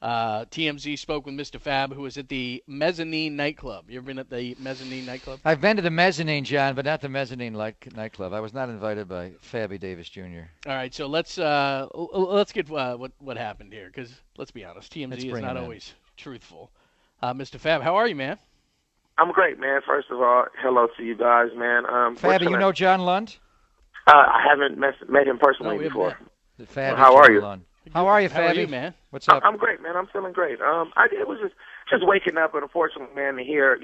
TMZ spoke with Mr. Fab, who was at the Mezzanine nightclub. You ever been at the Mezzanine nightclub? I've been to the Mezzanine, John, but not the Mezzanine nightclub. I was not invited by Fabby Davis Jr. All right, so let's get what happened here, because let's be honest, Let's TMZ is bring not him in. always truthful. Mr. Fab, how are you, man? I'm great, man. First of all, hello to you guys, man. Fabby, you know John Lund? I haven't met him personally we haven't before. Fabby, How John are you? Lund. How are you, How are Fabby? you, man? What's up? I'm great, man. I'm feeling great. It was just waking up, and unfortunately, man, to hear,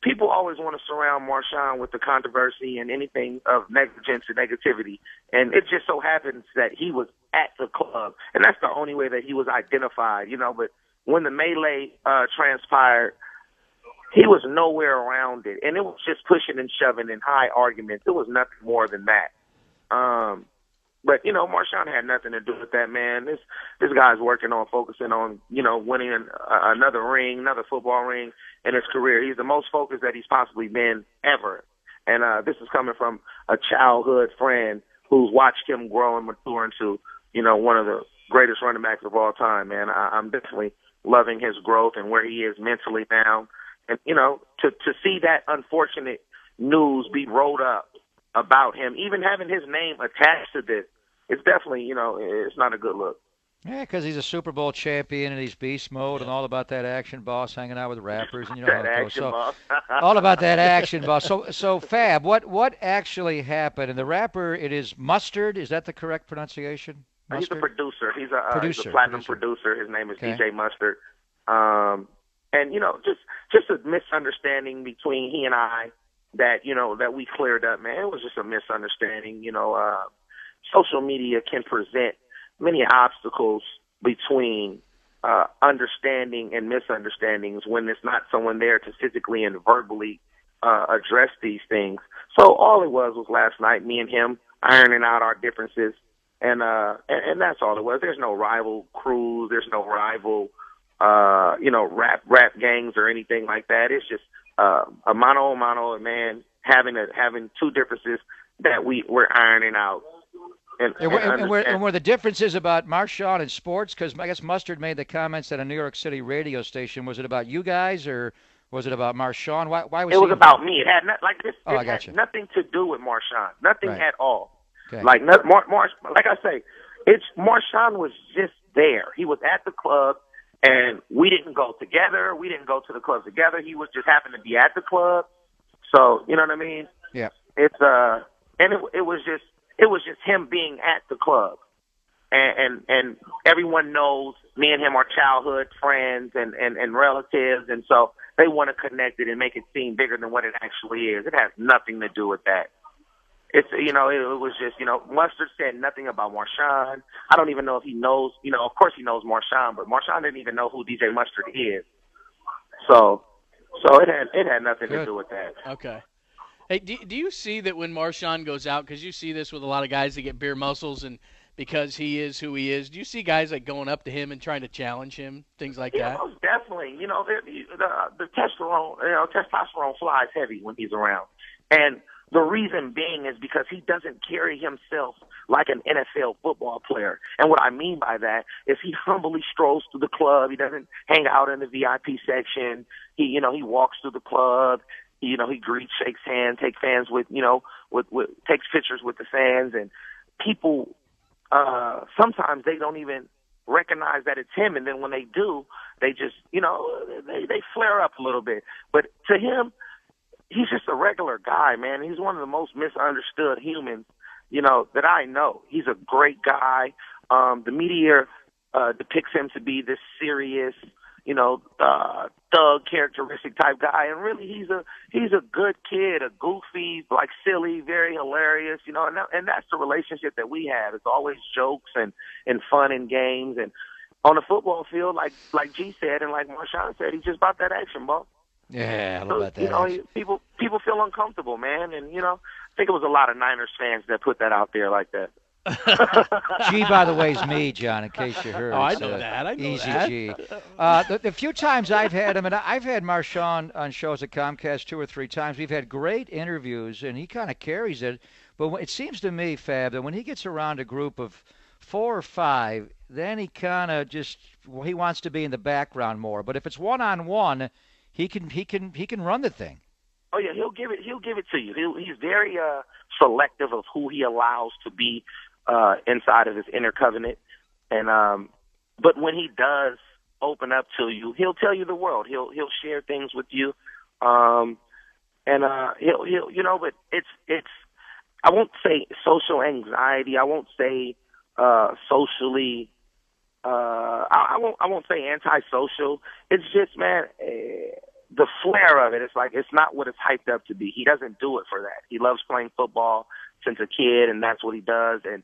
people always want to surround Marshawn with the controversy and anything of negligence and negativity, and it just so happens that he was at the club, and that's the only way that he was identified, But when the melee transpired, he was nowhere around it, and it was just pushing and shoving and high arguments. It was nothing more than that. But Marshawn had nothing to do with that, man. This guy's working on focusing on, winning another ring, another football ring in his career. He's the most focused that he's possibly been ever. And this is coming from a childhood friend who's watched him grow and mature into, one of the greatest running backs of all time, man. I'm definitely loving his growth and where he is mentally now. And, to see that unfortunate news be rolled up about him, even having his name attached to this, it's definitely, it's not a good look. Yeah, because he's a Super Bowl champion and he's beast mode and all about that action boss, hanging out with rappers, and you know That how it goes. action So boss. all about that action boss. So Fab, what actually happened? And the rapper, it is Mustard. Is that the correct pronunciation? He's a Mustard? producer. He's a Producer, platinum producer. producer. His name is Okay. DJ Mustard. And just a misunderstanding between he and I that that we cleared up, man. It was just a misunderstanding. Social media can present many obstacles between understanding and misunderstandings when there's not someone there to physically and verbally address these things. So all it was last night, me and him ironing out our differences, and that's all it was. There's no rival crews. There's no rival, rap gangs or anything like that. It's just a mano a mano, man, having two differences that we're ironing out. And were the differences about Marshawn and sports? Because I guess Mustard made the comments at a New York City radio station. Was it about you guys or was it about Marshawn? Why was it was he about involved? me? It had like this. Oh, It I got you. had nothing to do with Marshawn. Nothing Right. at all. Okay. Like like I say, Marshawn was just there. He was at the club, and we didn't go together. We didn't go to the club together. He was just happened to be at the club. So you know what I mean? Yeah. It's and it was just him being at the club, and everyone knows me and him are childhood friends and relatives, and so they want to connect it and make it seem bigger than what it actually is. It has nothing to do with that. It's it was just Mustard said nothing about Marshawn. I don't even know if he knows. Of course he knows Marshawn, but Marshawn didn't even know who DJ Mustard is. So it had nothing to do with that. Okay. Hey, do you see that when Marshawn goes out, because you see this with a lot of guys that get beer muscles, and because he is who he is, do you see guys like going up to him and trying to challenge him, things like Yeah, that? most definitely. The testosterone flies heavy when he's around, and the reason being is because he doesn't carry himself like an NFL football player. And what I mean by that is he humbly strolls through the club. He doesn't hang out in the VIP section. He walks through the club. He greets, shakes hands, takes fans takes pictures with the fans, and people sometimes they don't even recognize that it's him, and then when they do, they just they flare up a little bit. But to him, he's just a regular guy, man. He's one of the most misunderstood humans, that I know. He's a great guy. The media depicts him to be this serious, thug characteristic type guy, and really he's a good kid, a goofy, like silly, very hilarious, and that's the relationship that we have. It's always jokes and fun and games, and on the football field, like G said and like Marshawn said, he's just about that action, ball. Yeah, I love about that. People feel uncomfortable, man, and I think it was a lot of Niners fans that put that out there like that. G, by the way, is me, John, in case you heard. Oh, I It's, know that. I know Easy that. G. The few times I've had him, and I've had Marshawn on shows at Comcast 2 or 3 times, we've had great interviews, and he kind of carries it. But it seems to me, Fab, that when he gets around a group of 4 or 5, then he kind of just he wants to be in the background more. But if it's one-on-one, he can run the thing. Oh yeah, he'll give it to you. He's very selective of who he allows to be inside of his inner covenant. And but when he does open up to you, he'll tell you the world. He'll share things with you. He'll but it's I won't say social anxiety. I won't say socially I won't say antisocial. It's just, man, the flair of it. It's like it's not what it's hyped up to be. He doesn't do it for that. He loves playing football since a kid, and that's what he does. And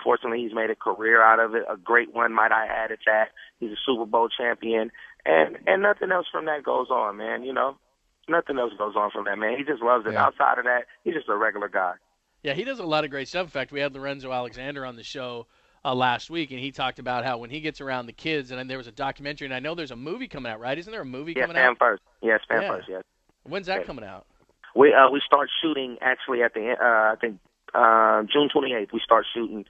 fortunately, he's made a career out of it. A great one, might I add, at that. He's a Super Bowl champion, and nothing else from that goes on, man. Nothing else goes on from that, man. He just loves it. Yeah. Outside of that, he's just a regular guy. Yeah, he does a lot of great stuff. In fact, we had Lorenzo Alexander on the show last week, and he talked about how when he gets around the kids, and there was a documentary, and I know there's a movie coming out, right? Isn't there a movie coming out? First. Yes, Fan First, yes. When's that coming out? We start shooting actually at the I think June 28th. We start shooting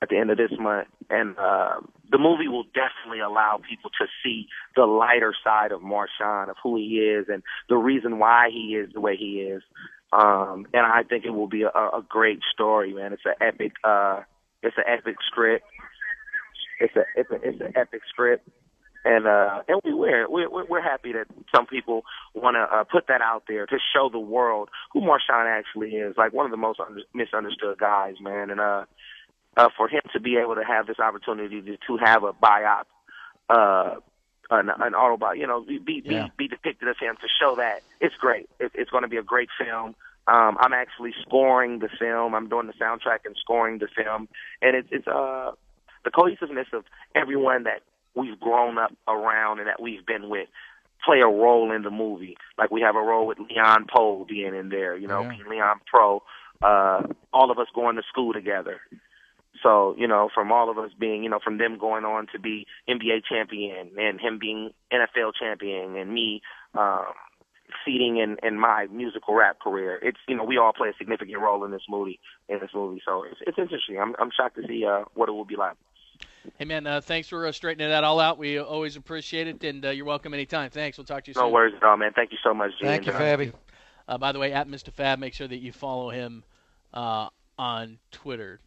at the end of this month, and the movie will definitely allow people to see the lighter side of Marshawn, of who he is, and the reason why he is the way he is. And I think it will be a great story, man. It's an epic. It's an epic script. It's an epic script, and we're happy that some people want to put that out there to show the world who Marshawn actually is. Like one of the most misunderstood guys, man. And for him to be able to have this opportunity to have a biop, an autobiography, be depicted as him, to show that, it's great. It's going to be a great film. I'm actually scoring the film. I'm doing the soundtrack and scoring the film, and it's the cohesiveness of everyone that we've grown up around and that we've been with play a role in the movie. Like we have a role with Leon Poe being in there, being Leon Pro, all of us going to school together. So, from all of us being, from them going on to be NBA champion and him being NFL champion and me succeeding in my musical rap career, it's, we all play a significant role in this movie. So it's interesting. I'm shocked to see what it will be like. Hey, man, thanks for straightening that all out. We always appreciate it, and you're welcome anytime. Thanks. We'll talk to you soon. No worries at all, man. Thank you so much, G. Thank you, Fabby. By the way, at Mistah F.A.B, make sure that you follow him on Twitter.